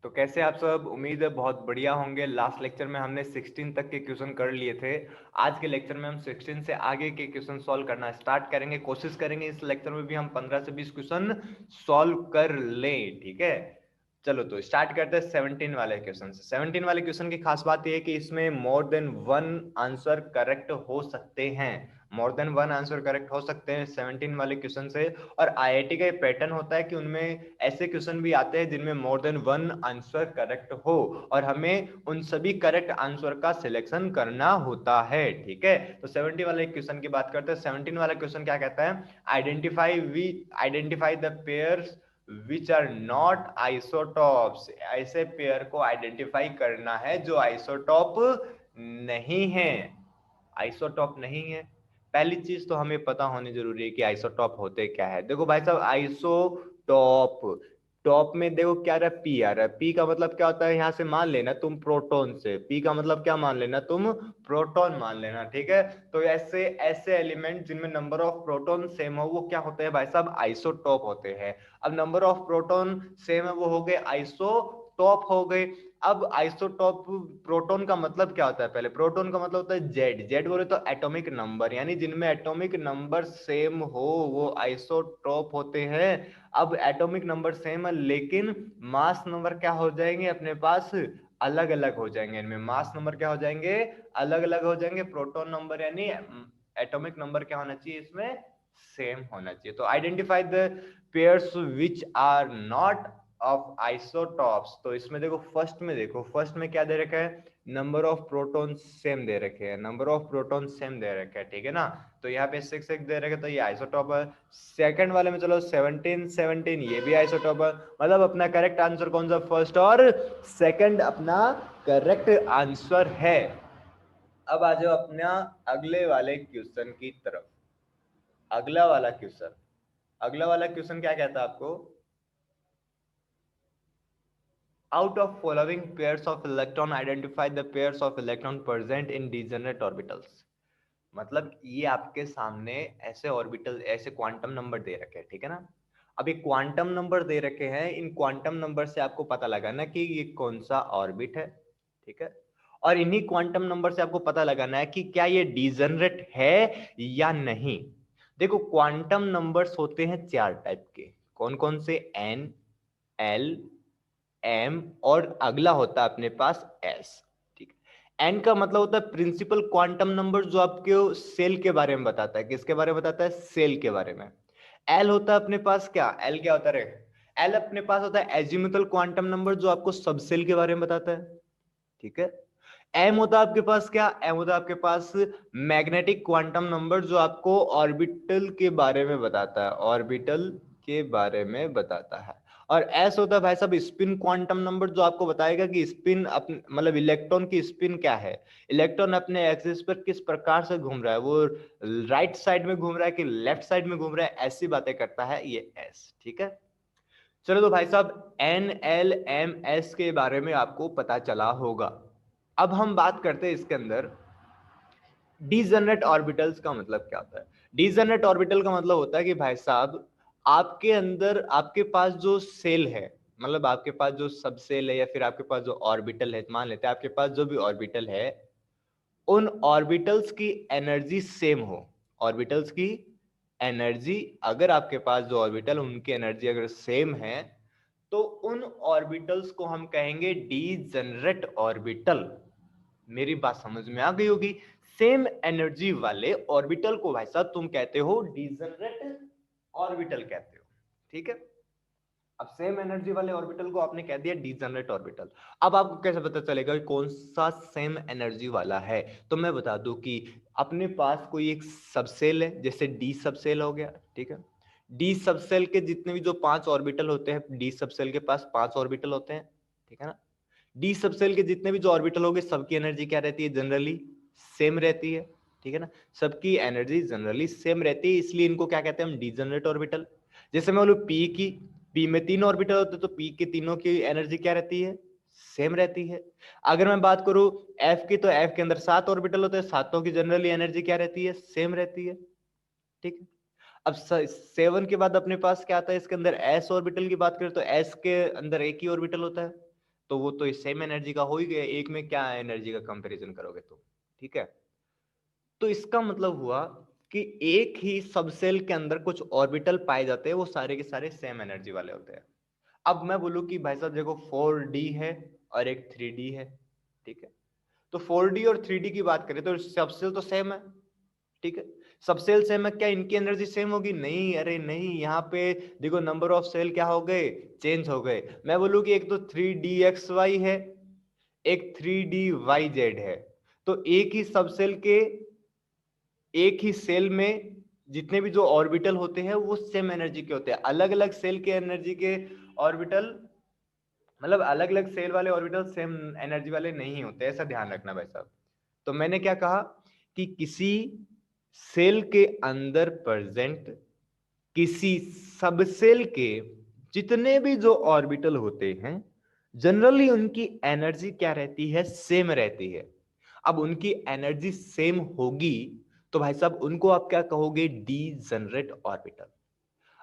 तो कैसे आप सब, उम्मीद है बहुत बढ़िया होंगे। लास्ट लेक्चर में हमने 16 तक के क्वेश्चन कर लिए थे। आज के लेक्चर में हम 16 से आगे के क्वेश्चन सॉल्व करना स्टार्ट करेंगे। कोशिश करेंगे इस लेक्चर में भी हम 15 से 20 क्वेश्चन सॉल्व कर लें, ठीक है। चलो तो स्टार्ट करते हैं 17 वाले क्वेश्चन से। 17 वाले क्वेश्चन की खास बात यह है कि इसमें more than one answer correct हो सकते हैं। More than one answer correct हो सकते हैं 17 वाले क्वेश्चन से। और आईआईटी का ये पैटर्न होता है कि उनमें ऐसे क्वेश्चन भी आते हैं जिनमें more than one answer correct हो और हमें उन सभी करेक्ट आंसर का सिलेक्शन करना होता है, ठीक है। तो 70 वाले क्वेश्चन की बात करते हैं। 17 वाला क्वेश्चन क्या कहता है? Identify the pairs which are not isotopes. ऐसे पेयर को आइडेंटिफाई करना है जो आइसोटॉप नहीं है। आइसोटॉप नहीं है। पहली चीज तो हमें पता होनी जरूरी है कि आइसोटॉप होते क्या है। देखो भाई साहब, आइसोटॉप, टॉप में देखो क्या रहा है, पी आ रहा है। पी का मतलब क्या होता है? यहां से मान लेना तुम प्रोटॉन से, पी का मतलब क्या मान लेना तुम? प्रोटॉन मान लेना, ठीक है। तो ऐसे ऐसे एलिमेंट जिनमें नंबर ऑफ प्रोटॉन सेम हो वो क्या होते हैं भाई साहब? आइसोटॉप होते हैं। अब नंबर ऑफ प्रोटॉन सेम है वो हो गए आइसोटॉप हो गए। अब आइसोटॉप, प्रोटॉन का मतलब क्या होता है? पहले प्रोटॉन का मतलब होता है जेड। जेड बोले तो एटॉमिक नंबर, यानी जिनमें एटॉमिक नंबर सेम हो वो आइसोटॉप होते हैं। अब एटॉमिक नंबर सेम है लेकिन मास नंबर क्या हो जाएंगे अपने पास? अलग अलग हो जाएंगे। इनमें मास नंबर क्या हो जाएंगे? अलग अलग हो जाएंगे। प्रोटॉन नंबर यानी एटॉमिक नंबर क्या होना चाहिए इसमें? सेम होना चाहिए। तो identify the pairs which are not of isotopes. तो इसमें देखो फर्स्ट में, देखो फर्स्ट में क्या दे रखा है? नंबर ऑफ प्रोटॉन सेम दे रखे हैं। नंबर ऑफ प्रोटॉन सेम दे रखे हैं, ठीक है ना। तो यहाँ पे 6 दे रखे, तो ये आइसोटॉप है। सेकंड वाले में चलो 17 17, ये भी आइसोटॉप है। मतलब अपना करेक्ट आंसर कौन सा? फर्स्ट और सेकंड अपना करेक्ट आंसर है। अब आ जाओ अपना अगले वाले क्वेश्चन की तरफ। अगला वाला क्वेश्चन क्या कहता है आपको? Out of following pairs of electron, identify the pairs of electron present in degenerate orbitals। मतलब ये आपके सामने ऐसे ऑर्बिटल, ऐसे क्वांटम नंबर दे रखे हैं, ठीक है ना। अब ये क्वांटम नंबर दे रखे हैं, इन क्वांटम नंबर से आपको पता लगाना कि ये कौन सा ऑर्बिट है, ठीक है। और इन्हीं क्वांटम नंबर से आपको पता लगाना है कि क्या ये डिजेनरेट है या नहीं। देखो क्वांटम नंबर्स होते हैं 4 टाइप के। कौन कौन से? एन, एल, एम और अगला होता है अपने पास एस, ठीक है। एन का मतलब होता है प्रिंसिपल क्वांटम नंबर, जो आपके सेल के बारे में बताता है। किसके बारे में बताता है? सेल के बारे में। एल होता है अपने पास क्या? एल क्या होता है रे? एल अपने पास होता है एजिमुथल क्वांटम नंबर, जो आपको सबसेल के बारे में बताता है, ठीक है। एम होता है आपके पास क्या? एम होता है आपके पास मैग्नेटिक क्वांटम नंबर, जो आपको ऑर्बिटल के बारे में बताता है, ऑर्बिटल के बारे में बताता है। और एस होता है भाई साहब स्पिन क्वांटम नंबर, जो आपको बताएगा कि स्पिन अपने मतलब इलेक्ट्रॉन की स्पिन क्या है, इलेक्ट्रॉन अपने एक्सिस पर किस प्रकार से घूम रहा है, वो राइट साइड में घूम रहा है कि लेफ्ट साइड में घूम रहा है, ऐसी बातें करता है ये एस, ठीक है। चलो तो भाई साहब एन एल एम एस के बारे में आपको पता चला होगा। अब हम बात करते हैं इसके अंदर डीजनरेट ऑर्बिटल्स का मतलब क्या होता है। डीजनरेट ऑर्बिटल का मतलब होता है कि भाई साहब आपके अंदर, आपके पास जो सेल है, मतलब आपके पास जो सब सेल है या फिर आपके पास जो ऑर्बिटल है, मान लेते हैं आपके पास जो भी ऑर्बिटल है, उन ऑर्बिटल्स की एनर्जी सेम हो। ऑर्बिटल्स की एनर्जी, अगर आपके पास जो ऑर्बिटल उनकी एनर्जी अगर सेम है तो उन ऑर्बिटल्स को हम कहेंगे डीजनरेट ऑर्बिटल। मेरी बात समझ में आ गई होगी। सेम एनर्जी वाले ऑर्बिटल को भाई साहब तुम कहते हो डीजनरेट ऑर्बिटल कहते हो, ठीक है। अब सेम एनर्जी वाले ऑर्बिटल को आपने कह दिया डीजनरेट ऑर्बिटल। अब आपको कैसे पता चलेगा कि कौन सा सेम एनर्जी वाला है? तो मैं बता दूं कि अपने पास कोई एक सबसेल है, जैसे डी सबसेल हो गया, ठीक है। डी सबसेल के जितने भी जो 5 ऑर्बिटल होते हैं, डी सबसेल के पास 5 ऑर्बिटल होते हैं, ठीक है ना। डी सबसेल के जितने भी जो ऑर्बिटल होंगे सबकी एनर्जी क्या रहती है? जनरली सेम रहती है, ठीक है ना। सबकी एनर्जी जनरली सेम रहती है, इसलिए इनको क्या कहते हैं हम? Degenerate orbital. जैसे मैं बोलूं पी की, पी में 3 ऑर्बिटल होते तो पी के तीनों की एनर्जी क्या रहती है? सेम रहती है। अगर मैं बात करूं एफ की, तो एफ के अंदर 7 ऑर्बिटल होते हैं, सातों की जनरली एनर्जी क्या रहती है? सेम रहती है, ठीक है। अब 7 के बाद अपने पास क्या आता है इसके अंदर? एस ऑर्बिटल की बात करें तो एस के अंदर एक ही ऑर्बिटल होता है, तो वो तो सेम एनर्जी का हो ही गया, एक में क्या एनर्जी का कंपैरिजन करोगे तुम, ठीक है। तो इसका मतलब हुआ कि एक ही सबसेल के अंदर कुछ ऑर्बिटल पाए जाते हैं, वो सारे के सारे सेम एनर्जी वाले होते हैं। अब मैं बोलूं कि भाई साहब देखो 4D है और एक 3D है, ठीक है। तो 4D और 3D की बात करें तो सबसेल तो सेम है, ठीक है। सबसेल सेम है, क्या इनकी एनर्जी सेम होगी? नहीं, अरे नहीं, यहाँ पे देखो नंबर ऑफ सेल क्या हो गए, चेंज हो गए। मैं बोलूं कि एक तो 3DXY है, एक 3DYZ है। तो एक ही सबसेल के एक ही सेल में जितने भी जो ऑर्बिटल होते हैं वो सेम एनर्जी के होते हैं। अलग अलग सेल के एनर्जी के ऑर्बिटल, मतलब अलग अलग सेल वाले ऑर्बिटल सेम एनर्जी वाले नहीं होते, ऐसा ध्यान रखना भाई साहब। तो मैंने क्या कहा कि किसी सेल के अंदर प्रेजेंट किसी सबसेल के जितने भी जो ऑर्बिटल होते हैं, जनरली उनकी एनर्जी क्या रहती है, सेम रहती है। अब उनकी एनर्जी सेम होगी तो भाई साहब उनको आप क्या कहोगे, डी जनरेट ऑर्बिटल।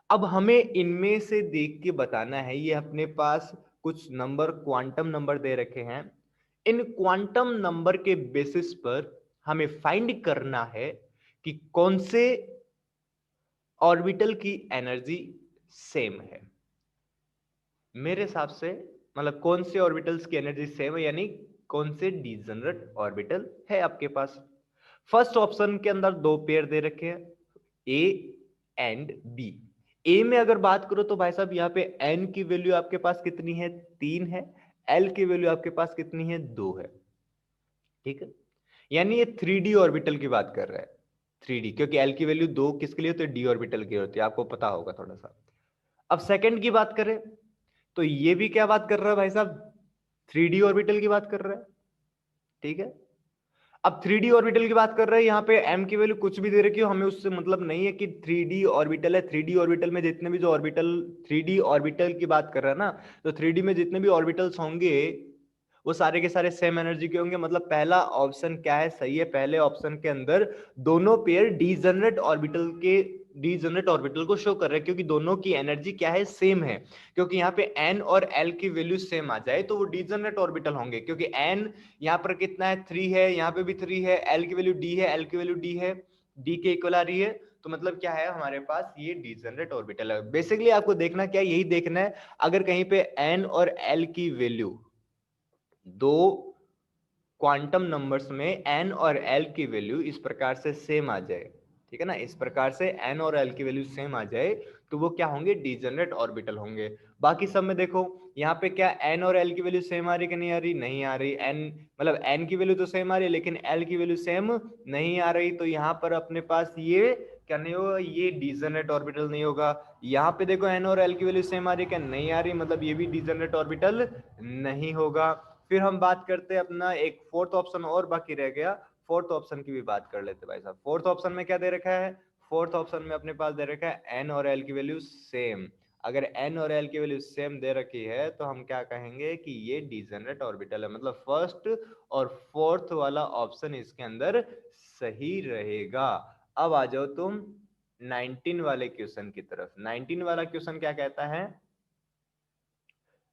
अब हमें इनमें से देख के बताना है, ये अपने पास कुछ नंबर क्वांटम नंबर दे रखे हैं, इन क्वांटम नंबर के बेसिस पर हमें फाइंड करना है कि कौन से ऑर्बिटल की एनर्जी सेम है। मेरे हिसाब से मतलब कौन से ऑर्बिटल्स की एनर्जी सेम है, यानी कौन से डिजनरेट ऑर्बिटल है आपके पास। फर्स्ट ऑप्शन के अंदर दो पेयर दे रखे हैं, ए एंड बी। ए में अगर बात करो तो भाई साहब यहाँ पे एन की वैल्यू आपके पास कितनी है, 3 है। एल की वैल्यू आपके पास कितनी है, 2 है, ठीक है। यानी ये 3D ऑर्बिटल की बात कर रहा है, 3D, क्योंकि एल की वैल्यू 2 किसके लिए होती है, डी ऑर्बिटल की होती है, आपको पता होगा थोड़ा सा। अब सेकंड की बात करें तो ये भी क्या बात कर रहा है भाई साहब, 3D ऑर्बिटल की बात कर रहा है, ठीक है। अब 3D ऑर्बिटल की बात कर रहे हैं, यहाँ पे m की वैल्यू कुछ भी दे रखी हो, हमें उससे मतलब नहीं है कि 3D ऑर्बिटल है। 3D ऑर्बिटल में जितने भी जो ऑर्बिटल, 3D ऑर्बिटल की बात कर रहा है ना, तो 3D में जितने भी ऑर्बिटल्स होंगे वो सारे के सारे सेम एनर्जी के होंगे। मतलब पहला ऑप्शन क्या है, सही है। पहले ऑप्शन के अंदर दोनों पेयर डीजनरेट ऑर्बिटल को शो कर रहे हैं, क्योंकि दोनों की एनर्जी क्या है, सेम है। क्योंकि यहाँ पे n और l की वैल्यू सेम आ जाए तो वो डीजनरेट ऑर्बिटल होंगे, क्योंकि n यहाँ पर कितना है, 3 है, यहाँ पे भी 3 है, l की वैल्यू d है, l की वैल्यू d है, d के इक्वल आ रही है। तो मतलब क्या है हमारे पास, ये डीजनरेट ऑर्बिटल है। बेसिकली आपको देखना क्या है, यही देखना है, अगर कहीं पे n और l की वैल्यू, दो क्वांटम नंबर्स में n और l की वैल्यू इस प्रकार से सेम आ जाए, ठीक है ना, इस प्रकार से n और l की वैल्यू सेम आ जाए तो वो क्या होंगे, डीजनरेट ऑर्बिटल होंगे। बाकी सब में देखो यहाँ पे क्या n और l की वैल्यू सेम आ रही कि नहीं आ रही, नहीं आ रही। n मतलब n की वैल्यू तो सेम आ रही है लेकिन l की वैल्यू सेम नहीं आ रही, तो यहाँ पर अपने पास ये क्या नहीं होगा, ये डीजनरेट ऑर्बिटल नहीं होगा। यहाँ पे देखो n और l की वैल्यू सेम आ रही है क्या, नहीं आ रही, मतलब ये भी डीजनरेट ऑर्बिटल नहीं होगा। फिर हम बात करते हैं अपना एक फोर्थ ऑप्शन और बाकी रह गया, फोर्थ ऑप्शन की भी बात कर लेते भाई साहब। फोर्थ ऑप्शन में क्या दे रखा है, फोर्थ ऑप्शन में अपने पास दे रखा है n और l की वैल्यू सेम। अगर n और l की वैल्यू सेम दे रखी है तो हम क्या कहेंगे कि ये डिजनरेट ऑर्बिटल है। मतलब फर्स्ट और फोर्थ वाला ऑप्शन इसके अंदर सही रहेगा। अब आ जाओ तुम 19 वाले क्वेश्चन की तरफ। 19 वाला क्वेश्चन क्या कहता है,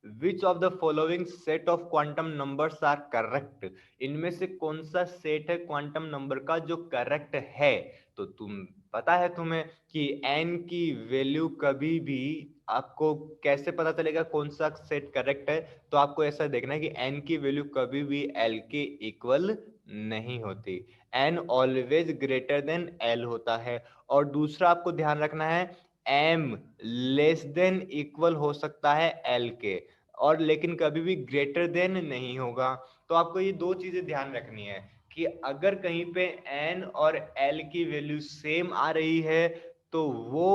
which of the following set of quantum numbers are correct. इनमें से कौन सा सेट है क्वांटम नंबर का जो करेक्ट है। तो तुम पता है तुम्हें कि n की वैल्यू कभी भी, आपको कैसे पता चलेगा कौन सा सेट करेक्ट है, तो आपको ऐसा देखना है कि n की वैल्यू कभी भी l के इक्वल नहीं होती, n always greater than l होता है। और दूसरा आपको ध्यान रखना है, m लेस देन इक्वल हो सकता है l के, और लेकिन कभी भी ग्रेटर देन नहीं होगा। तो आपको ये दो चीजें ध्यान रखनी है कि अगर कहीं पे n और l की वैल्यू सेम आ रही है तो वो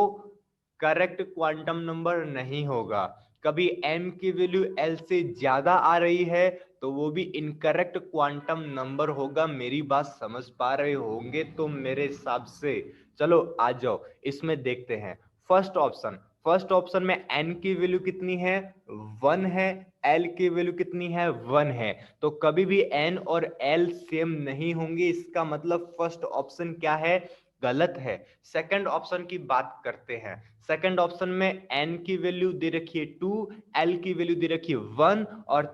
करेक्ट क्वांटम नंबर नहीं होगा। कभी m की वैल्यू l से ज्यादा आ रही है तो वो भी इनकरेक्ट क्वांटम नंबर होगा। मेरी बात समझ पा रहे होंगे तो मेरे हिसाब से। चलो आ जाओ इसमें देखते हैं। फर्स्ट ऑप्शन में n की वैल्यू कितनी है, 1 है, l की वैल्यू कितनी है, 1 है। तो कभी भी n और l सेम नहीं होंगे, इसका मतलब फर्स्ट ऑप्शन क्या है, गलत है। सेकंड ऑप्शन की बात करते हैं। सेकंड ऑप्शन में n की वैल्यू दे रखी है 2, l की वैल्यू दे रखी है 1, और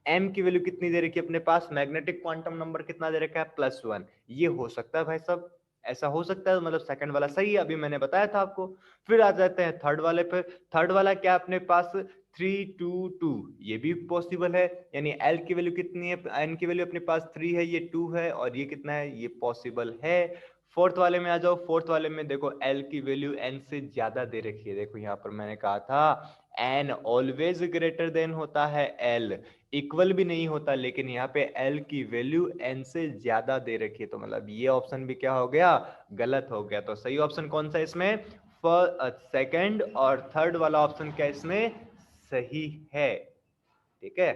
m की वैल्यू कितनी दे रखी है अपने पास, मैग्नेटिक क्वांटम नंबर कितना दे रखा है +1। ये हो सकता है भाई साहब, ऐसा हो सकता है, मतलब सेकंड वाला सही है, अभी मैंने बताया था आपको। फिर आ जाते हैं थर्ड वाले पे। थर्ड वाला क्या अपने पास 322, ये भी पॉसिबल है, यानी एल की वैल्यू कितनी है, एन की वैल्यू अपने पास 3 है, ये 2 है, और ये कितना है, ये पॉसिबल है। फोर्थ वाले में आ जाओ। फोर्थ वाले में देखो एल की वैल्यू एन से ज्यादा दे रखी है। देखो यहाँ पर मैंने कहा था एन ऑलवेज ग्रेटर देन होता है एल, इक्वल भी नहीं होता, लेकिन यहाँ पे एल की वैल्यू एन से ज्यादा दे रखी है, तो मतलब ये ऑप्शन भी क्या हो गया, गलत हो गया। तो सही ऑप्शन कौन सा इसमें, सेकंड और थर्ड वाला ऑप्शन क्या इसमें सही है। ठीक है,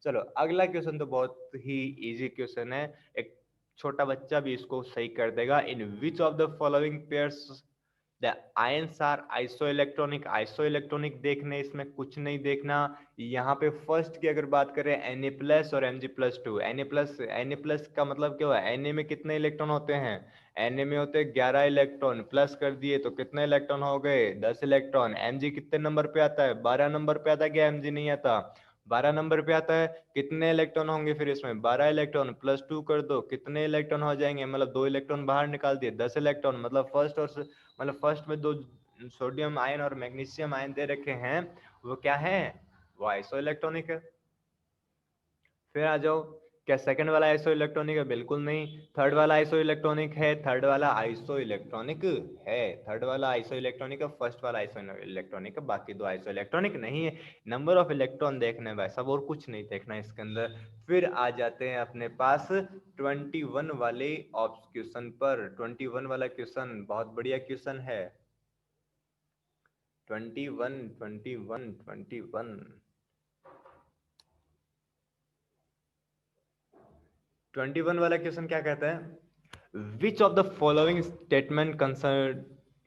चलो अगला क्वेश्चन तो बहुत ही इजी क्वेश्चन है, एक छोटा बच्चा भी इसको सही कर देगा। In which of the following pairs the ions are isoelectronic. Isoelectronic देखने, इसमें कुछ नहीं देखना। यहाँ पे फर्स्ट की अगर बात करें Na+ और Mg+2, Na+ का मतलब क्या हुआ, Na में कितने इलेक्ट्रॉन होते हैं, Na में होते हैं 11 इलेक्ट्रॉन, प्लस कर दिए तो कितने इलेक्ट्रॉन हो गए 10 इलेक्ट्रॉन। Mg कितने नंबर पे आता है, 12 नंबर पे आता है, क्या Mg नहीं आता, 12 नंबर पे आता है। कितने इलेक्ट्रॉन होंगे फिर इसमें, 12 इलेक्ट्रॉन, +2 कर दो, कितने इलेक्ट्रॉन हो जाएंगे, मतलब 2 इलेक्ट्रॉन बाहर निकाल दिए, 10 इलेक्ट्रॉन। मतलब फर्स्ट में 2 सोडियम आयन और मैग्नीशियम आयन दे रखे हैं, वो क्या है, वो आइसो इलेक्ट्रॉनिक है। फिर आ जाओ, क्या सेकंड वाला आइसो इलेक्ट्रॉनिक है, बिल्कुल नहीं। थर्ड वाला आइसो इलेक्ट्रॉनिक है, थर्ड वाला आइसो इलेक्ट्रॉनिक है, थर्ड वाला आइसो इलेक्ट्रॉनिक है, फर्स्ट वाला आइसो इलेक्ट्रॉनिक है, बाकी दो आइसो इलेक्ट्रॉनिक नहीं है। नंबर ऑफ इलेक्ट्रॉन देखने भाई सब, और कुछ नहीं देखना इसके अंदर। फिर आ जाते हैं अपने पास 21 वाले क्वेश्चन पर। 21 वाला क्वेश्चन बहुत बढ़िया क्वेश्चन है। 21 21 21 21 वाला क्वेश्चन क्या कहता है, which of the following statement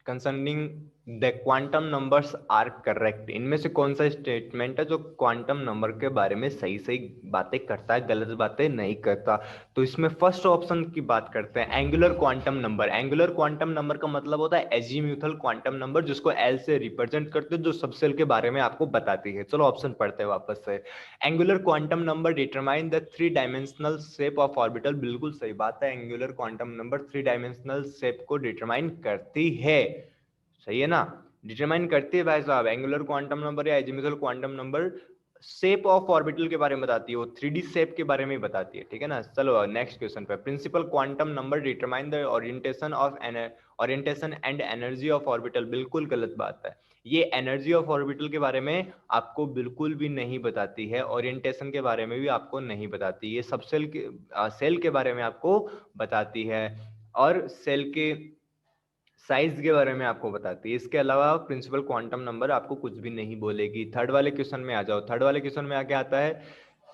concerning the quantum numbers are correct. इनमें से कौन सा स्टेटमेंट है जो क्वांटम नंबर के बारे में सही सही बातें करता है, गलत बातें नहीं करता। तो इसमें फर्स्ट ऑप्शन की बात करते हैं, angular quantum number. Angular quantum number का मतलब होता है एजीम्यूथल क्वांटम नंबर, जिसको एल से रिप्रेजेंट करते हैं, जो सबसेल के बारे में आपको बताती है। चलो ऑप्शन पढ़ते हैं वापस से। Angular quantum number determine the 3 dimensional shape of orbital. बिल्कुल सही बात है, angular quantum number 3 dimensional shape को डिटरमाइन करती है। सही है ना, डिटरमाइन करती है भाई साहब। एंगुलर क्वांटम नंबर या azimuthal quantum number shape of orbital के बारे में बताती है, वो 3D शेप के बारे में बताती है। ठीक है ना, चलो नेक्स्ट क्वेश्चन पे। Principal quantum number determine the orientation and energy of orbital. बिल्कुल गलत बात है, ये एनर्जी ऑफ ऑर्बिटल के बारे में आपको बिल्कुल भी नहीं बताती है, ओरिएंटेशन के बारे में भी आपको नहीं बताती, ये सब सेल के बारे में आपको बताती है, और सेल के साइज के बारे में आपको बताती है। इसके अलावा प्रिंसिपल क्वांटम नंबर आपको कुछ भी नहीं बोलेगी। थर्ड वाले क्वेश्चन में आ जाओ। थर्ड वाले क्वेश्चन में आके आता है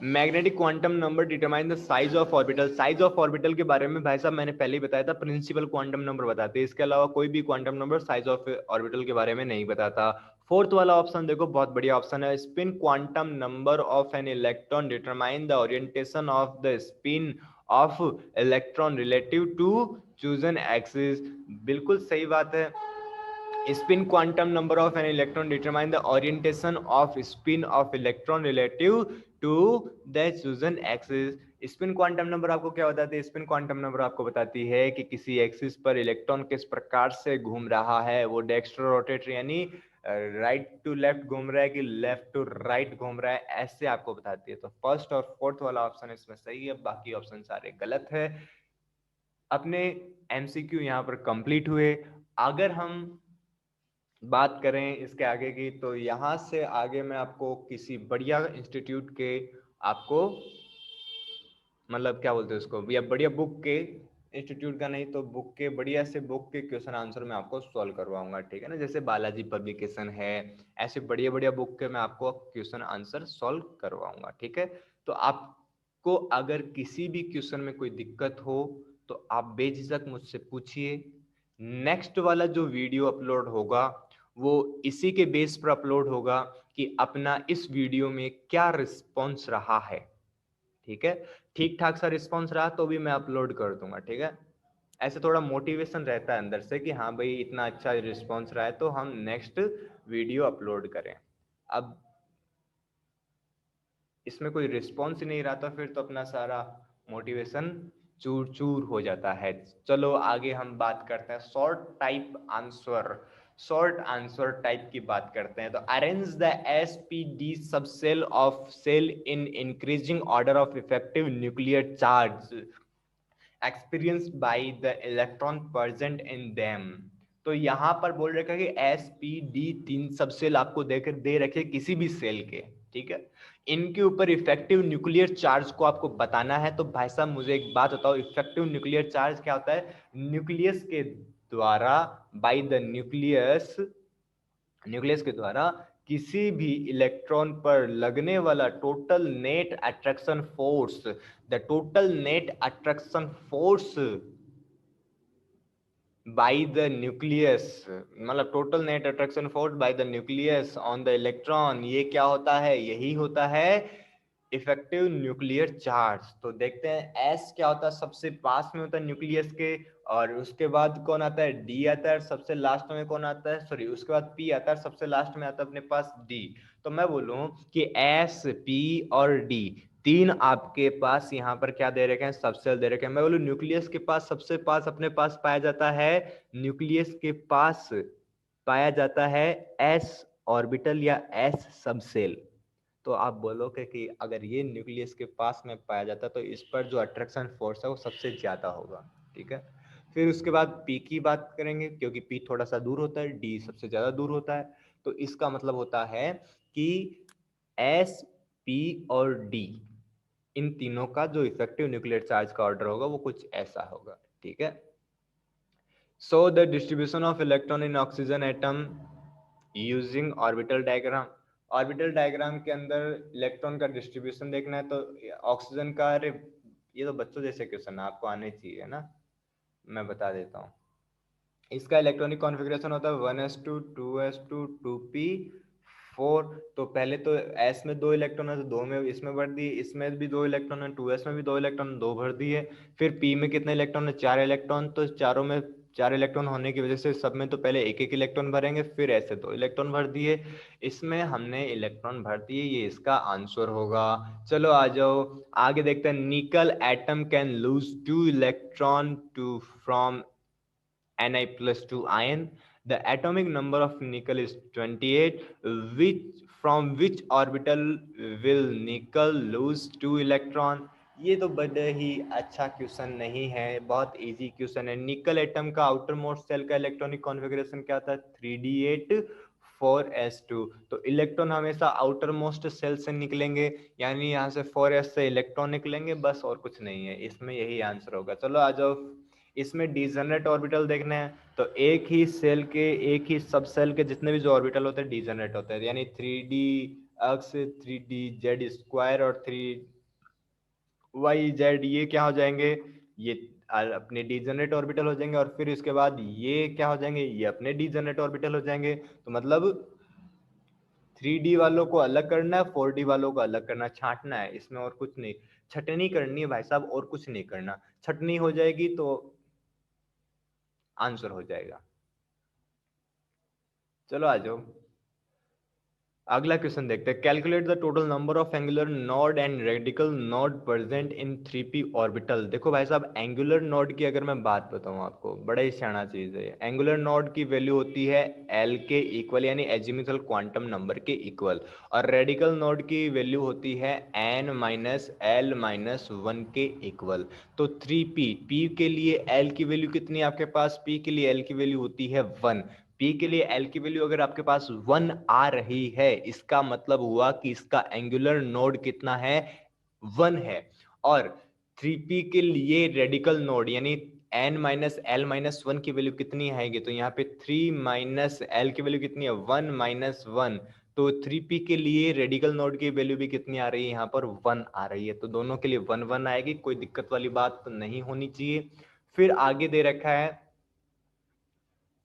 magnetic quantum number determine the size of orbital. Size of orbital के बारे में भाई साहब मैंने पहले ही बताया था, प्रिंसिपल क्वांटम नंबर बताते हैं, इसके अलावा कोई भी quantum number size of orbital के बारे में नहीं बताता। फोर्थ वाला ऑप्शन देखो, बहुत बढ़िया ऑप्शन है, spin quantum number of an electron determine the orientation of the spin of electron relative to chosen axis. बिल्कुल सही बात है, spin quantum number of an electron determine the orientation of spin of electron relative to the chosen axis। Spin quantum number आपको क्या बताती है, spin quantum number आपको बताती है कि किसी एक्सिस पर इलेक्ट्रॉन किस प्रकार से घूम रहा है, वो डेक्स्ट्रो रोटेटरी यानी राइट टू लेफ्ट घूम रहा है कि लेफ्ट टू राइट घूम रहा है, ऐसे आपको बताती है। तो फर्स्ट और फोर्थ वाला ऑप्शन इसमें सही है, बाकी ऑप्शन सारे गलत है। अपने एमसीक्यू यहाँ पर कंप्लीट हुए। अगर हम बात करें इसके आगे की, तो यहाँ से आगे मैं आपको किसी बढ़िया इंस्टीट्यूट के आपको मतलब क्या बोलते हैं उसको, या बढ़िया बुक के, इंस्टीट्यूट का नहीं तो बुक के, बढ़िया से बुक के क्वेश्चन आंसर मैं आपको सॉल्व करवाऊंगा। ठीक है ना, जैसे बालाजी पब्लिकेशन है, ऐसे बढ़िया बढ़िया बुक के मैं आपको क्वेश्चन आंसर सॉल्व करवाऊंगा। ठीक है, तो आपको अगर किसी भी क्वेश्चन में कोई दिक्कत हो तो आप बेझिझक मुझसे पूछिए। नेक्स्ट वाला जो वीडियो अपलोड होगा वो इसी के बेस पर अपलोड होगा कि अपना इस वीडियो में क्या रिस्पॉन्स रहा है। ठीक है, ठीक ठाक सा रिस्पॉन्स रहा तो भी मैं अपलोड कर दूंगा। ठीक है, ऐसे थोड़ा मोटिवेशन रहता है अंदर से कि हाँ भाई इतना अच्छा रिस्पॉन्स रहा है तो हम नेक्स्ट वीडियो अपलोड करें। अब इसमें कोई रिस्पॉन्स ही नहीं रहा, तो फिर तो अपना सारा मोटिवेशन चूर चूर हो जाता है। चलो आगे हम बात करते हैं शॉर्ट आंसर टाइप की बात करते हैं। तो arrange the s p d subshell of shell in increasing order of effective nuclear charge experienced by the electron present in them. तो यहाँ पर बोल रखा है कि एस पी डी 3 सबसेल आपको देकर दे रखे किसी भी सेल के, ठीक है, इनके ऊपर इफेक्टिव न्यूक्लियर चार्ज को आपको बताना है। तो भाई साहब मुझे एक बात बताओ, इफेक्टिव न्यूक्लियर चार्ज क्या होता है? न्यूक्लियस के द्वारा, बाय द न्यूक्लियस के द्वारा किसी भी इलेक्ट्रॉन पर लगने वाला total net attraction force, the total net attraction force by the nucleus, मतलब total net attraction force by the nucleus on the electron, ये क्या होता है? यही होता है इफेक्टिव न्यूक्लियर चार्ज। तो देखते हैं एस क्या होता है, सबसे पास में होता है न्यूक्लियस के, और उसके बाद कौन आता है? डी आता है, सबसे लास्ट में कौन आता है? सॉरी, उसके बाद पी आता है, सबसे लास्ट में आता है अपने पास डी। तो मैं बोलूं कि एस, पी और डी, तीन आपके पास यहाँ पर क्या दे रखे हैं? सबसेल दे रखे हैं। मैं बोलूं न्यूक्लियस के पास सबसे पास अपने पास पाया जाता है, न्यूक्लियस के पास पाया जाता है एस ऑर्बिटल या एस सबसेल। तो आप बोलोगे कि अगर ये न्यूक्लियस के पास में पाया जाता है तो इस पर जो अट्रैक्शन फोर्स है वो सबसे ज्यादा होगा, ठीक है। फिर उसके बाद पी की बात करेंगे, क्योंकि पी थोड़ा सा दूर होता है, डी सबसे ज्यादा दूर होता है। तो इसका मतलब होता है कि एस, पी और डी, इन तीनों का जो इफेक्टिव न्यूक्लियर चार्ज का ऑर्डर होगा वो कुछ ऐसा होगा, ठीक है। So the distribution of electron in oxygen atom using orbital diagram. Orbital diagram के अंदर इलेक्ट्रॉन का डिस्ट्रीब्यूशन देखना है, तो ऑक्सीजन का, अरे ये तो बच्चों जैसे क्वेश्चन आपको आने चाहिए ना, मैं बता देता हूँ। इसका इलेक्ट्रॉनिक कॉन्फ़िगरेशन होता है 1s2 2s2 2p4। तो पहले तो s में 2 इलेक्ट्रॉन है तो 2 में इसमें भर दिए, इसमें भी 2 इलेक्ट्रॉन है, 2s में भी 2 इलेक्ट्रॉन, 2 भर दिए। फिर p में कितने इलेक्ट्रॉन है? 4 इलेक्ट्रॉन, तो चारों में 4 इलेक्ट्रॉन होने की वजह से सब में तो पहले एक एक इलेक्ट्रॉन भरेंगे, फिर ऐसे 2 इलेक्ट्रॉन भर दिए। इसमें हमने इलेक्ट्रॉन भर दिए, ये इसका आंसर होगा। चलो आ जाओ आगे देखते हैं। Nickel atom can lose 2 electron to from Ni+2 ion. The atomic number of nickel is 28. From which orbital will nickel lose 2 electron? ये तो बड़ा ही अच्छा क्वेश्चन नहीं है, बहुत इजी क्वेश्चन है। निकल एटम का आउटर मोस्ट सेल का इलेक्ट्रॉनिक कॉन्फ़िगरेशन क्या था? 3d8 4s2। तो इलेक्ट्रॉन हमेशा आउटर मोस्ट सेल से निकलेंगे, यानी यहाँ से 4s से इलेक्ट्रॉन निकलेंगे, बस और कुछ नहीं है इसमें, यही आंसर होगा। चलो आ जाओ, इसमें डिजनरेट ऑर्बिटल देखने हैं। तो एक ही सेल के, एक ही सब सेल के जितने भी जो ऑर्बिटल होते हैं डिजनरेट होते हैं, यानी 3d अक्स, 3d z² और 3y z, ये क्या हो जाएंगे? ये अपने डिजनरेट ऑर्बिटल हो जाएंगे। और फिर इसके बाद ये क्या हो जाएंगे? ये अपने डिजनरेट ऑर्बिटल हो जाएंगे। तो मतलब 3d वालों को अलग करना है, 4d वालों को अलग करना, छांटना है इसमें, और कुछ नहीं। छटनी करनी है भाई साहब, और कुछ नहीं करना। छटनी हो जाएगी तो आंसर हो जाएगा। चलो आ जाओ अगला क्वेश्चन देखते हैं। Calculate the total number of angular node and radical node present in 3p orbital. देखो भाई साहब, एंगुलर नोड की अगर मैं बात बताऊं आपको, बड़ा ही सियाना चीज है। एंगुलर नोड की वैल्यू होती है l के इक्वल, यानी एजिमुथल क्वांटम नंबर के इक्वल। और रेडिकल नोड की वैल्यू होती है n-l-1 के इक्वल। तो 3p, p के लिए l की वैल्यू कितनी है आपके पास? p के लिए l की वैल्यू होती है 1। P के लिए L की वैल्यू अगर आपके पास 1 आ रही है, इसका मतलब हुआ कि इसका एंगुलर नोड कितना है? 1 है। और 3p के लिए रेडिकल नोड यानी n-l-1 की वैल्यू कितनी आएगी? तो यहाँ पे 3 - l की वैल्यू कितनी है? 1 - 1। तो 3p के लिए रेडिकल नोड की वैल्यू भी कितनी आ रही है? यहाँ पर 1 आ रही है। तो दोनों के लिए 1 1 आएगी, कोई दिक्कत वाली बात तो नहीं होनी चाहिए। फिर आगे दे रखा है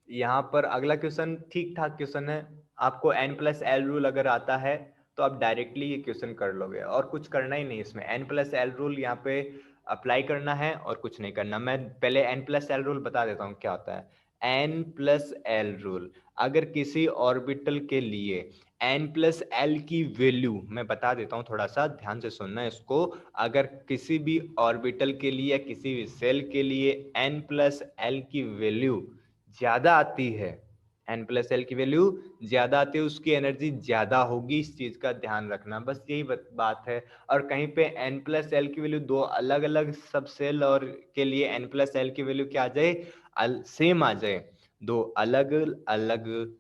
यहाँ पर अगला क्वेश्चन, ठीक ठाक क्वेश्चन है। आपको n+l रूल अगर आता है तो आप डायरेक्टली ये क्वेश्चन कर लोगे, और कुछ करना ही नहीं इसमें। n+l रूल यहाँ पे अप्लाई करना है और कुछ नहीं करना। मैं पहले n+l रूल बता देता हूँ क्या होता है। N plus l rule. अगर किसी ऑर्बिटल के लिए एन प्लस एल की वैल्यू, मैं बता देता हूँ, थोड़ा सा ध्यान से सुनना इसको। अगर किसी भी ऑर्बिटल के लिए या किसी भी सेल के लिए एन प्लस एल की वैल्यू ज़्यादा आती है, एन प्लस एल की वैल्यू ज़्यादा आती है, उसकी एनर्जी ज़्यादा होगी। इस चीज़ का ध्यान रखना, बस यही बात है। और कहीं पे एन प्लस एल की वैल्यू दो अलग अलग सब सेल और के लिए एन प्लस एल की वैल्यू क्या आ जाए, सेम आ जाए, दो अलग अलग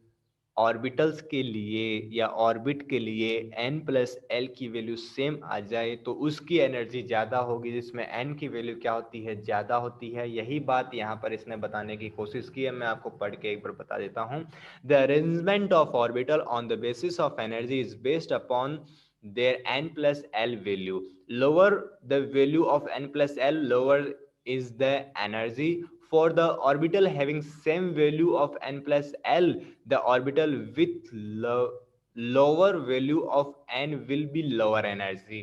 ऑर्बिटल्स के लिए या ऑर्बिट के लिए n प्लस एल की वैल्यू सेम आ जाए तो उसकी एनर्जी ज़्यादा होगी, जिसमें n की वैल्यू क्या होती है, ज़्यादा होती है। यही बात यहाँ पर इसने बताने की कोशिश की है। मैं आपको पढ़ के एक बार बता देता हूँ। The arrangement of orbital on the basis of energy is based upon their n plus l value. Lower the value of n plus l, lower is the energy. For the orbital having same value of n plus l, the orbital with lower value of n will be lower energy.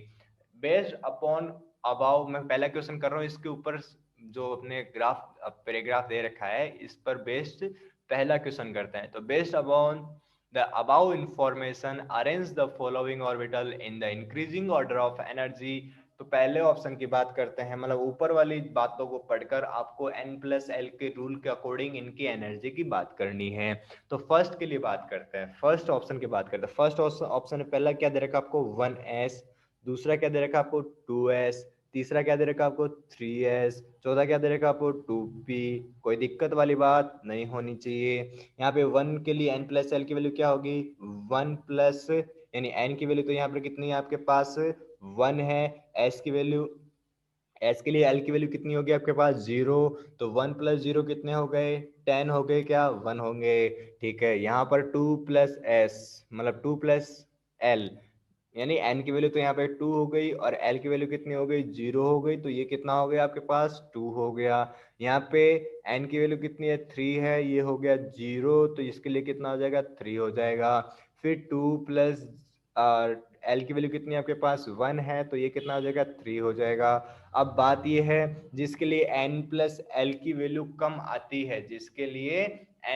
Based upon above, मैं पहला question कर रहा हूँ, इसके ऊपर जो अपने graph paragraph दे रखा है इस पर बेस्ड पहला क्वेश्चन करते हैं। तो based upon the above information arrange the following orbital in the increasing order of energy। तो पहले ऑप्शन की बात करते हैं, मतलब ऊपर वाली बातों को पढ़कर आपको n प्लस एल के रूल के अकॉर्डिंग इनकी एनर्जी की बात करनी है। तो फर्स्ट के लिए बात करते हैं, फर्स्ट ऑप्शन की बात करते हैं। फर्स्ट ऑप्शन पहला क्या दे रखा आपको 1s, दूसरा क्या दे रखा आपको 2s, तीसरा क्या दे रखा आपको 3s, चौथा क्या दे रखा आपको 2p। कोई दिक्कत वाली बात नहीं होनी चाहिए। यहाँ पे 1 के लिए n प्लस एल की वैल्यू क्या होगी 1 प्लस, यानी n की वैल्यू तो यहाँ पर कितनी है आपके पास 1 है। s की वैल्यू, s के लिए l की वैल्यू कितनी होगी आपके पास 0, तो 1 प्लस 0 कितने हो गए 10 हो गए, क्या 1 होंगे। ठीक है, यहाँ पर 2 प्लस s मतलब 2 प्लस l, यानी n की वैल्यू तो यहाँ पे 2 हो गई और l की वैल्यू कितनी हो गई 0 हो गई, तो ये कितना हो गया आपके पास 2 हो गया। यहाँ पे n की वैल्यू कितनी है 3 है, ये हो गया 0, तो इसके लिए कितना हो जाएगा 3 हो जाएगा। फिर 2 प्लस l की वैल्यू कितनी है आपके पास 1 है, तो ये कितना हो जाएगा 3 हो जाएगा। अब बात ये है जिसके लिए n प्लस एल की वैल्यू कम आती है, जिसके लिए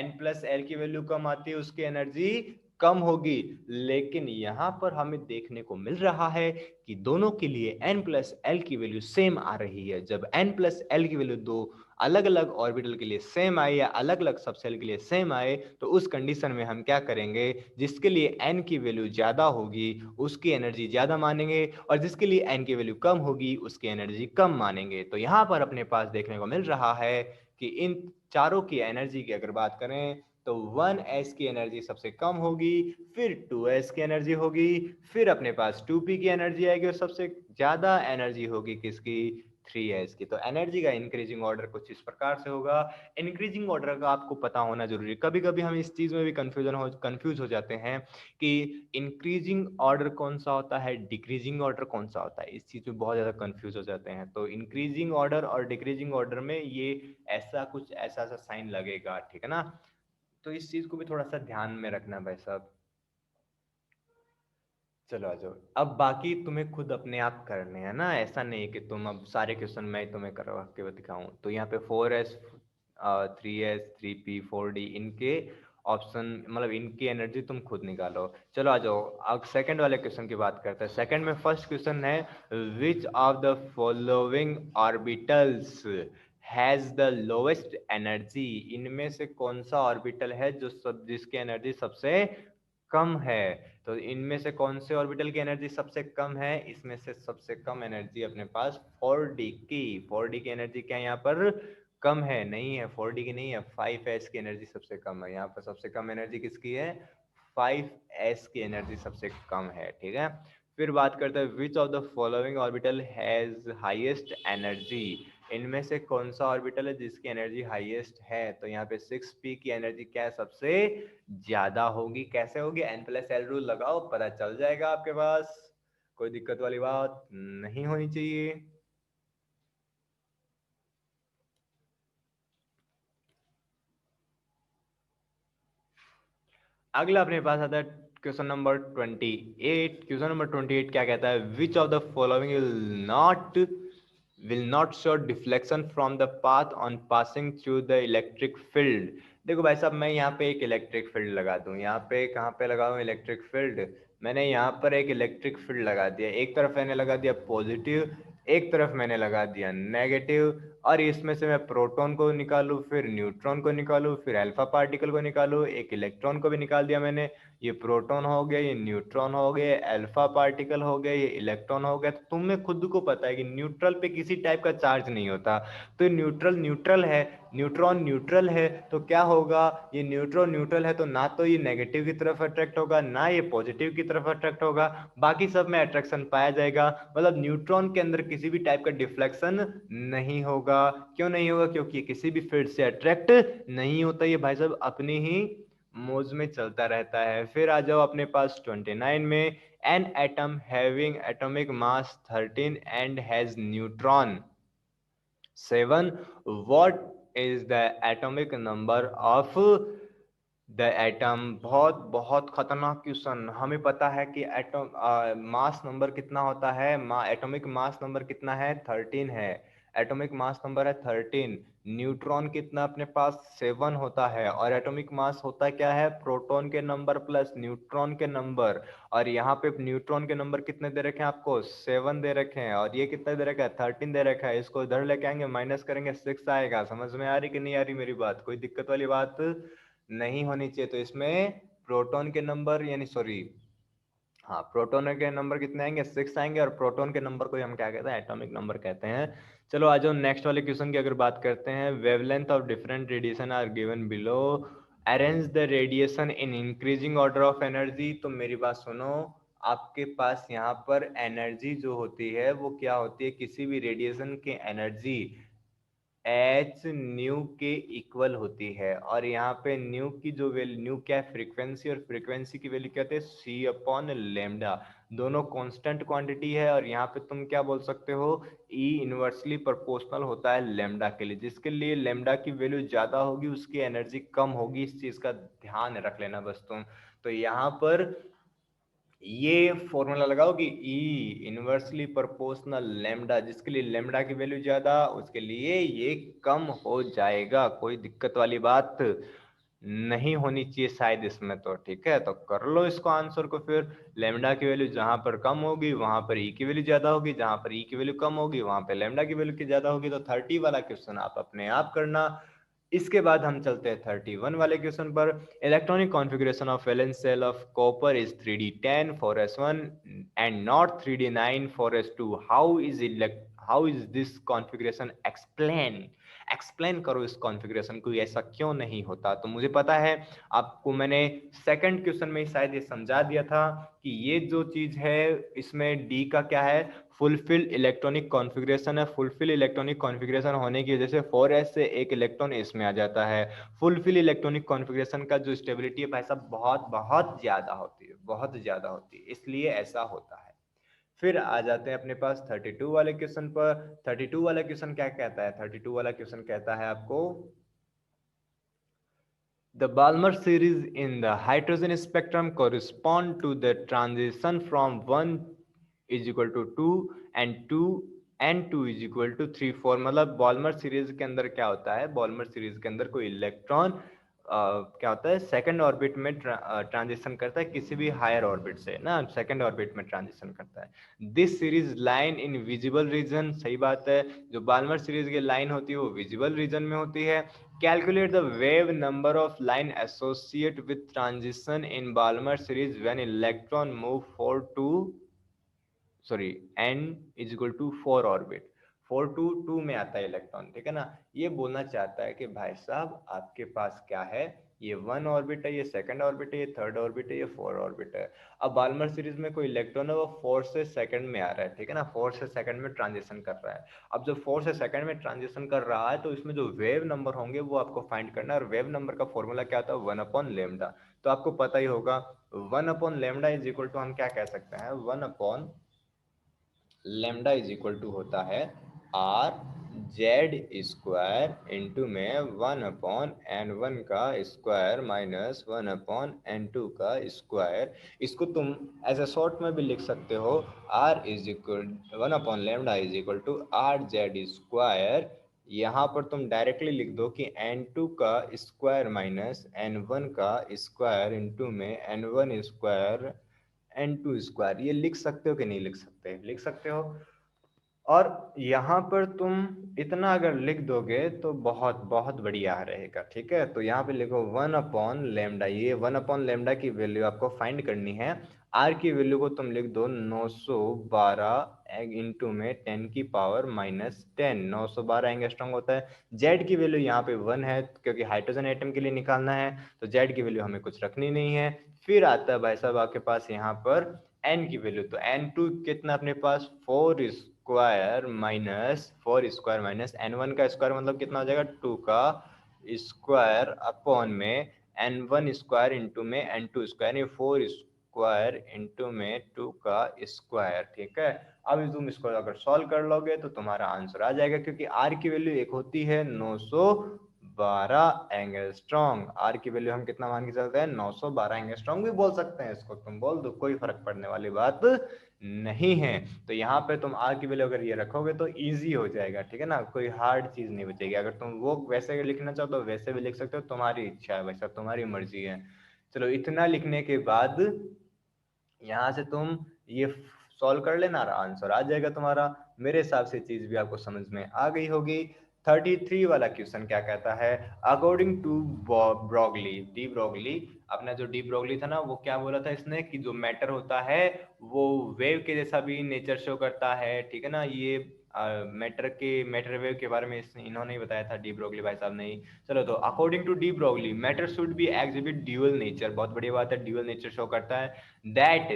n प्लस एल की वैल्यू कम आती है उसकी एनर्जी कम होगी। लेकिन यहाँ पर हमें देखने को मिल रहा है कि दोनों के लिए n प्लस एल की वैल्यू सेम आ रही है। जब n प्लस एल की वैल्यू दो अलग अलग ऑर्बिटल के लिए सेम आए या अलग अलग सबसेल के लिए सेम आए, तो उस कंडीशन में हम क्या करेंगे, जिसके लिए n की वैल्यू ज़्यादा होगी उसकी एनर्जी ज़्यादा मानेंगे और जिसके लिए n की वैल्यू कम होगी उसकी एनर्जी कम मानेंगे। तो यहाँ पर अपने पास देखने को मिल रहा है कि इन चारों की एनर्जी की अगर बात करें तो 1s की एनर्जी सबसे कम होगी, फिर 2s की एनर्जी होगी, फिर अपने पास 2p की एनर्जी आएगी और सबसे ज़्यादा एनर्जी होगी किसकी 3s की। तो एनर्जी का इंक्रीजिंग ऑर्डर कुछ इस प्रकार से होगा। इंक्रीजिंग ऑर्डर का आपको पता होना जरूरी है। कभी कभी हम इस चीज़ में भी कंफ्यूज हो जाते हैं कि इंक्रीजिंग ऑर्डर कौन सा होता है, डिक्रीजिंग ऑर्डर कौन सा होता है, इस चीज़ में बहुत ज़्यादा कंफ्यूज हो जाते हैं। तो इंक्रीजिंग ऑर्डर और डिक्रीजिंग ऑर्डर में ये ऐसा कुछ ऐसा सा साइन लगेगा, ठीक है ना। तो इस चीज को भी थोड़ा सा ध्यान में रखना भाई साहब। चलो आ जाओ, अब बाकी तुम्हें खुद अपने आप करने हैं ना, ऐसा नहीं कि तुम अब सारे क्वेश्चन मैं तुम्हें करवा के दिखाऊं। तो यहाँ पे 4s 3s 3p 4d इनके ऑप्शन मतलब इनकी एनर्जी तुम खुद निकालो। चलो आ जाओ, अब सेकंड वाले क्वेश्चन की बात करते हैं। सेकंड में फर्स्ट क्वेश्चन है which of the following orbitals has the lowest energy. इनमें से कौन सा ऑर्बिटल है जो जिसकी एनर्जी सबसे कम है। तो इनमें से कौन से ऑर्बिटल की एनर्जी सबसे कम है, इसमें से सबसे कम एनर्जी अपने पास 4d की, 4d की एनर्जी क्या है यहाँ पर कम है, नहीं है 4d की नहीं है, 5s की एनर्जी सबसे कम है। यहाँ पर सबसे कम एनर्जी किसकी है 5s की एनर्जी सबसे कम है, ठीक है। फिर बात करते हैं विच of the following orbital has highest energy. इनमें से कौन सा ऑर्बिटल है जिसकी एनर्जी हाईएस्ट है। तो यहाँ पे 6p की एनर्जी क्या है सबसे ज्यादा होगी। कैसे होगी, n प्लस एल रूल लगाओ पता चल जाएगा आपके पास, कोई दिक्कत वाली बात नहीं होनी चाहिए। अगला अपने पास आता है क्वेश्चन नंबर 28। क्वेश्चन नंबर 28 क्या कहता है, which of the following will not show deflection from the path on passing through the electric field। देखो भाई साहब, मैं यहाँ पे एक इलेक्ट्रिक फील्ड लगा दूं, यहाँ पे कहाँ पे लगाऊं इलेक्ट्रिक फील्ड? मैंने यहाँ पर एक इलेक्ट्रिक फील्ड लगा दिया, एक तरफ मैंने लगा दिया पॉजिटिव, एक तरफ मैंने लगा दिया नेगेटिव, और इसमें से मैं प्रोटॉन को निकालूं, फिर न्यूट्रॉन को निकालूं, फिर अल्फा पार्टिकल को निकालूं, एक इलेक्ट्रॉन को भी निकाल दिया मैंने। ये प्रोटॉन हो गया, ये न्यूट्रॉन हो गए, अल्फा पार्टिकल हो गए, ये इलेक्ट्रॉन हो गया। तो तुम्हें खुद को पता है कि न्यूट्रल पे किसी टाइप का चार्ज नहीं होता, तो न्यूट्रल न्यूट्रल है, न्यूट्रॉन न्यूट्रल है, तो क्या होगा, ये न्यूट्रॉन न्यूट्रल है तो ना तो ये नेगेटिव की तरफ अट्रैक्ट होगा, ना ये पॉजिटिव की तरफ अट्रैक्ट होगा, बाकी सब में अट्रैक्शन पाया जाएगा। मतलब न्यूट्रॉन के अंदर किसी भी टाइप का डिफ्लेक्शन नहीं होगा। क्यों नहीं होगा? क्योंकि ये किसी भी फील्ड से अट्रैक्ट नहीं होता, ये भाई साहब अपनी ही मौज में चलता रहता है। फिर आ जाओ अपने पास 29 में, an atom having atomic mass 13 and has neutron 7, what is the atomic number of the atom? बहुत बहुत खतरनाक क्वेश्चन। हमें पता है कि एटम मास नंबर कितना होता है, एटॉमिक मास नंबर कितना है, 13 है। एटॉमिक मास नंबर है 13। न्यूट्रॉन कितना अपने पास, 7 होता है। और एटॉमिक मास होता क्या है, प्रोटॉन के नंबर प्लस न्यूट्रॉन के नंबर। और यहाँ पे न्यूट्रॉन के नंबर कितने दे रखे हैं आपको, 7 दे रखे हैं, और ये कितना दे रखा है, 13 दे रखा है। इसको इधर लेके आएंगे, माइनस करेंगे, 6 आएगा। समझ में आ रही कि नहीं आ रही मेरी बात? कोई दिक्कत वाली बात नहीं होनी चाहिए। तो इसमें प्रोटॉन के नंबर, यानी सॉरी, हाँ, प्रोटॉन के नंबर कितने आएंगे, 6 आएंगे। और प्रोटॉन के नंबर को हम क्या कहते हैं, एटॉमिक नंबर कहते हैं। चलो आ जाओ नेक्स्ट वाले क्वेश्चन की अगर बात करते हैं। Wavelength of different radiation are given below, arrange the radiation in increasing order of energy. तो मेरी बात सुनो, आपके पास यहाँ पर एनर्जी जो होती है वो क्या होती है, किसी भी रेडिएशन की एनर्जी एच न्यू के इक्वल होती है। और यहाँ पे न्यू की जो वैल्यू, न्यू क्या है, फ्रीक्वेंसी, और फ्रीक्वेंसी की वैल्यू कहते हैं सी अपॉन लेमडा। दोनों कांस्टेंट क्वांटिटी है, और यहाँ पे तुम क्या बोल सकते हो, ई इनवर्सली प्रोपोर्शनल होता है लेमडा के लिए। जिसके लिए लेमडा की वैल्यू ज्यादा होगी उसकी एनर्जी कम होगी, इस चीज का ध्यान रख लेना बस तुम। तो यहाँ पर ये फॉर्मूला लगाओ कि ई इनवर्सली प्रोपोर्शनल लेमडा, जिसके लिए लेमडा की वैल्यू ज्यादा उसके लिए ये कम हो जाएगा। कोई दिक्कत वाली बात नहीं होनी चाहिए शायद इसमें। तो ठीक है, तो कर लो इसको आंसर को फिर। लेमडा की वैल्यू जहां पर कम होगी वहां पर ई की वैल्यू ज्यादा होगी, जहां पर ई की वैल्यू कम होगी वहां पर लेमडा की वैल्यू की ज्यादा होगी। तो 30 वाला क्वेश्चन आप अपने आप करना। इसके बाद हम चलते हैं 31 वाले क्वेश्चन पर। Electronic configuration of valence shell of copper is 3d10 for s1 and not 3d9 for s2. How is this configuration explain? Explain करो इस कॉन्फ़िगरेशन को, ऐसा क्यों नहीं होता? तो मुझे पता है आपको, मैंने सेकंड क्वेश्चन में शायद ये समझा दिया था कि ये जो चीज है इसमें डी का क्या है, फुलफिल इलेक्ट्रॉनिक कॉन्फ़िगरेशन है। फुलफिल इलेक्ट्रॉनिक कॉन्फ़िगरेशन होने की वजह से 4s से एक इलेक्ट्रॉन इसमें आ जाता है। फुलफिल इलेक्ट्रॉनिक कॉन्फ़िगरेशन का जो स्टेबिलिटी है भाई साहब बहुत बहुत ज्यादा होती है, बहुत ज्यादा होती है, इसलिए ऐसा होता है। फिर आ जाते हैं अपने पास 32 वाले क्वेश्चन पर। 32 वाला क्वेश्चन क्या कहता है, 32 वाला क्वेश्चन कहता है आपको, the Balmer series in the hydrogen spectrum correspond to the transition from 1 is equal to 2 and 2 and 2 is equal to 3 4। मतलब बॉल्मर सीरीज के अंदर क्या होता है, बॉल्मर सीरीज के अंदर कोई इलेक्ट्रॉन क्या होता है, सेकंड ऑर्बिट में ट्रांजिशन करता है, किसी भी हायर ऑर्बिट से ना सेकंड ऑर्बिट में ट्रांजिशन करता है। This series line in visible region, सही बात है, जो बाल्मर सीरीज की लाइन होती है वो विजिबल रीजन में होती है। Calculate the wave number of line associated with transition in Balmer series when electron move 4 to sorry n is equal to 4 orbit. 4 to 2 में आता है इलेक्ट्रॉन, ठीक है ना। ये बोलना चाहता है कि भाई साहब आपके पास क्या है, ये 1 ऑर्बिट है, ये सेकंड ऑर्बिट है, ये थर्ड ऑर्बिट है, ये 4 ऑर्बिट है। अब बाल्मर सीरीज में कोई इलेक्ट्रॉन है वो 4 से सेकंड में आ रहा है, ठीक है ना, 4 से सेकंड में ट्रांजिशन कर रहा है। अब जब 4 से सेकंड में ट्रांजिशन कर रहा है तो इसमें जो वेव नंबर होंगे वो आपको फाइंड करना है। और वेव नंबर का फॉर्मूला क्या होता है, 1 अपॉन लेमडा। तो आपको पता ही होगा 1 upon lambda is equal to, हम क्या कह सकते हैं, 1 upon lambda is equal to होता है आर जेड स्क्वायर इंटू में 1 अपॉन एन वन का square minus 1 upon n two का स्क्वायर। इसको तुम एज ए शॉर्ट में भी लिख सकते हो, R is equal 1 upon lambda is equal to R Z square. यहाँ पर तुम डायरेक्टली लिख दो कि n2 का स्क्वायर माइनस n1 का स्क्वायर इंटू में n1 स्क्वायर n2 स्क्वायर, ये लिख सकते हो कि नहीं लिख सकते? लिख सकते हो। और यहाँ पर तुम इतना अगर लिख दोगे तो बहुत बहुत बढ़िया रहेगा, ठीक है। तो यहाँ पे लिखो 1/लेमडा, ये 1/लेमडा की वैल्यू आपको फाइंड करनी है। आर की वैल्यू को तुम लिख दो 912 इंटू में 10 की पावर माइनस 10, 912 एंगस्ट्रॉम होता है। जेड की वैल्यू यहाँ पे 1 है क्योंकि हाइड्रोजन एटम के लिए निकालना है, तो जेड की वैल्यू हमें कुछ रखनी नहीं है। फिर आता है भाई साहब आपके पास यहाँ पर एन की वैल्यू, तो n2 कितना अपने पास 4 स्क्वायर माइनस n1 का स्क्वायर मतलब कितना हो जाएगा 2 का स्क्वायर अपॉन में n1 स्क्वायर इंटू में n2 स्क्वायर, यानी 4 स्क्वायर इंटू में 2 का स्क्वायर, ठीक है। अब तुम इसको अगर सॉल्व कर लोगे तो तुम्हारा आंसर आ जाएगा, क्योंकि आर की वैल्यू एक होती है 912 एंगस्ट्रॉन्ग। आर की वैल्यू हम कितना मान के चलते हैं? 912 एंगस्ट्रॉन्ग भी बोल सकते हैं इसको, तुम बोल दो, कोई फर्क पड़ने वाली बात नहीं है। तो यहाँ पे तुम आर की वैल्यू अगर ये रखोगे तो इजी हो जाएगा, ठीक है ना, कोई हार्ड चीज नहीं बचेगी। अगर तुम वो वैसे लिखना चाहो तो वैसे भी लिख सकते हो, तुम्हारी इच्छा है वैसा, तुम्हारी मर्जी है। चलो इतना लिखने के बाद यहाँ से तुम ये सॉल्व कर लेना, आंसर आ जाएगा तुम्हारा। मेरे हिसाब से चीज भी आपको समझ में आ गई होगी। 33 वाला क्वेश्चन क्या कहता है? According to Broglie, de Broglie, अपना जो डी ब्रॉगली था ना, वो क्या बोला था इसने कि जो मैटर होता है वो वेव के जैसा भी नेचर शो करता है, ठीक है ना। ये मैटर वेव के बारे में इन्होंने ही बताया था, डी ब्रॉगली भाई साहब ने ही। चलो, तो according to de Broglie matter should be exhibit dual nature, बहुत बढ़िया बात है, ड्यूअल नेचर शो करता है। That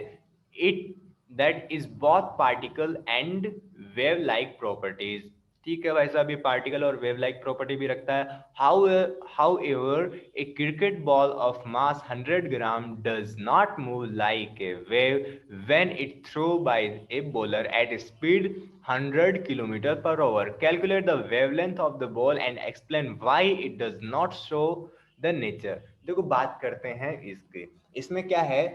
it that is both particle and wave like properties, ठीक है भाई साहब, ये पार्टिकल और वेव लाइक प्रॉपर्टी भी रखता है। However a cricket ball of mass 100 gram does not move like a wave when it throw by a bowler at speed 100 kilometre per hour. Calculate the wavelength of the ball and explain why it does not show the nature. देखो बात करते हैं इसके, इसमें क्या है,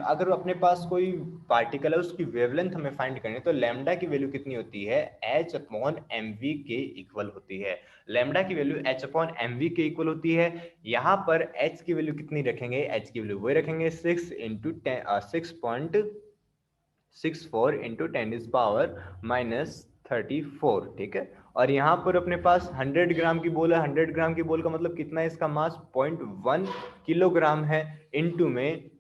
अगर अपने पास कोई पार्टिकल है उसकी वेवलेंथ हमें फाइंड करनी है, तो लैम्डा की वैल्यू कितनी होती है? एच अपॉन एम वी के इक्वल होती है। लैम्डा की value h upon m v के इक्वल होती है। यहाँ पर एच की वैल्यू कितनी रखेंगे? एच की वैल्यू वही रखेंगे 6 इंटू 10⁻⁻34, ठीक है। और यहाँ पर अपने पास 100 ग्राम की बोल है, 100 ग्राम की बोल का मतलब कितना है? इसका मास 0.1 किलोग्राम है, इंटू में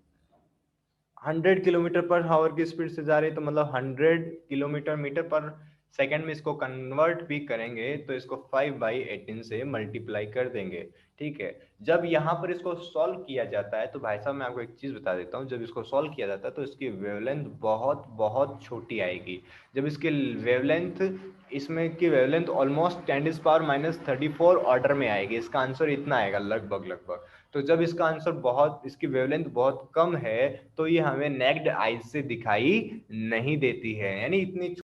100 किलोमीटर पर आवर की स्पीड से जा रही है, तो मतलब 100 किलोमीटर मीटर पर सेकंड में इसको कन्वर्ट भी करेंगे तो इसको 5/18 से मल्टीप्लाई कर देंगे, ठीक है। जब यहाँ पर इसको सॉल्व किया जाता है तो भाई साहब मैं आपको एक चीज बता देता हूँ, जब इसको सॉल्व किया जाता है तो इसकी वेवलेंथ बहुत बहुत छोटी आएगी। जब इसकी वेवलेंथ, इसमें की वेवलेंथ ऑलमोस्ट 10⁻⁻34 ऑर्डर में आएगी, इसका आंसर इतना आएगा लगभग लगभग। तो जब इसका आंसर बहुत, इसकी वेवलेंथ बहुत कम है, तो ये हमें नेक्ड आइज से दिखाई नहीं देती है, यानी इतनी